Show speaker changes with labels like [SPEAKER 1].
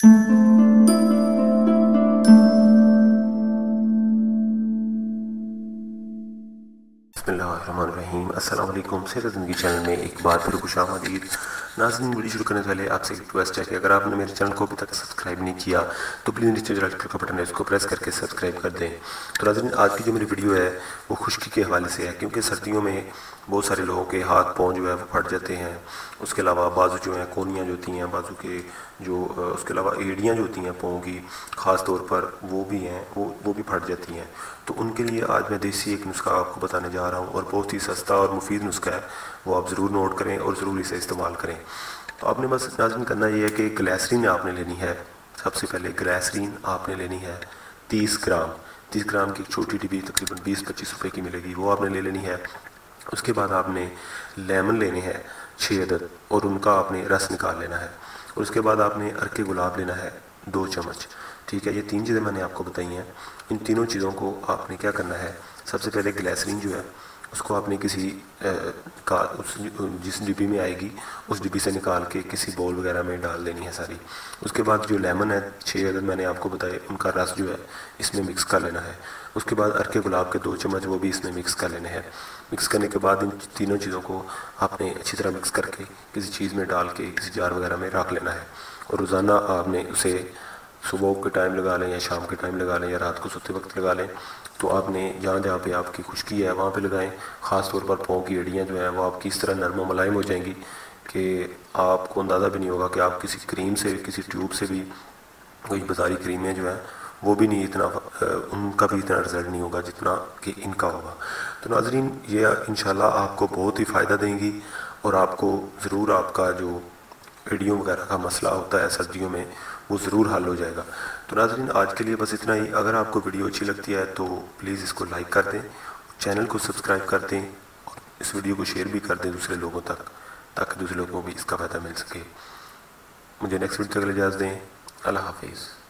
[SPEAKER 1] बिस्मिल्लाहिर्रहमानिर्रहीम। अस्सलाम वालेकुम। सेहत ज़िंदगी चैनल में एक बार फिर खुशामदीद। नाज़रीन, वीडियो शुरू करने से पहले आपसे एक रिक्वेस्ट है कि अगर आपने मेरे चैनल को अभी तक सब्सक्राइब नहीं किया तो प्लीज़ नीचे जो रेड कलर का बटन है उसको प्रेस करके सब्सक्राइब कर दें। तो नाज़रीन, आज की जो मेरी वीडियो है वो खुश्की के हवाले से है, क्योंकि सर्दियों में बहुत सारे लोगों के हाथ पाँव जो है वो फट जाते हैं। उसके अलावा बाजू जो हैं, कोहनियाँ जो होती हैं बाजू के जो, उसके अलावा एड़ियाँ जो होती हैं पाँव की ख़ास तौर पर वो भी हैं, वो भी फट जाती हैं। तो उनके लिए आज मैं देसी एक नुस्खा आपको बताने जा रहा हूँ और बहुत ही सस्ता और मुफीद नुस्खा है, वो आप ज़रूर नोट करें और ज़रूर इसे इस्तेमाल करें। तो आपने बस नाज़रीन करना ये है कि ग्लिसरीन आपने लेनी है। सबसे पहले ग्लिसरीन आपने लेनी है 30 ग्राम। 30 ग्राम की एक छोटी डिब्बी तकरीबन 20-25 रुपए की मिलेगी, वो आपने ले लेनी है। उसके बाद आपने लेमन लेने हैं 6 अदद और उनका आपने रस निकाल लेना है। और उसके बाद आपने अर्के गुलाब लेना है 2 चम्मच। ठीक है, ये 3 चीज़ें मैंने आपको बताई हैं। इन तीनों चीज़ों को आपने क्या करना है, सबसे पहले ग्लिसरीन जो है उसको आपने किसी जिस डिब्बी में आएगी उस डिब्बी से निकाल के किसी बाउल वगैरह में डाल देनी है सारी। उसके बाद जो लेमन है 6 अदद मैंने आपको बताए, उनका रस जो है इसमें मिक्स कर लेना है। उसके बाद अर्के गुलाब के 2 चम्मच वो भी इसमें मिक्स कर लेने हैं। मिक्स करने के बाद इन तीनों चीज़ों को आपने अच्छी तरह मिक्स करके किसी चीज़ में डाल के किसी जार वगैरह में रख लेना है। और रोज़ाना आपने उसे सुबह के टाइम लगा लें या शाम के टाइम लगा लें या रात को सोते वक्त लगा लें। तो आपने जहाँ जहाँ पे आपकी खुश्की है वहाँ पे लगाएं। ख़ास तौर पर पाँव की एड़ियाँ जो हैं वो आपकी इस तरह नरम मुलायम हो जाएंगी कि आपको अंदाज़ा भी नहीं होगा कि आप किसी क्रीम से, किसी ट्यूब से भी, कोई बाज़ारी क्रीमें जो हैं वो भी नहीं इतना, उनका भी इतना रिज़ल्ट नहीं होगा जितना कि इनका होगा। तो नाज़रीन, ये इंशाल्लाह आपको बहुत ही फ़ायदा देंगी और आपको ज़रूर आपका जो एड़ियों वगैरह का मसला होता है सर्दियों में वो ज़रूर हल हो जाएगा। तो नाज़रीन, आज के लिए बस इतना ही। अगर आपको वीडियो अच्छी लगती है तो प्लीज़ इसको लाइक कर दें, चैनल को सब्सक्राइब कर दें और इस वीडियो को शेयर भी कर दें दूसरे लोगों तक, ताकि दूसरे लोगों को भी इसका फ़ायदा मिल सके। मुझे नेक्स्ट वीडियो तक इजाज़त दें। अल्लाह हाफिज़।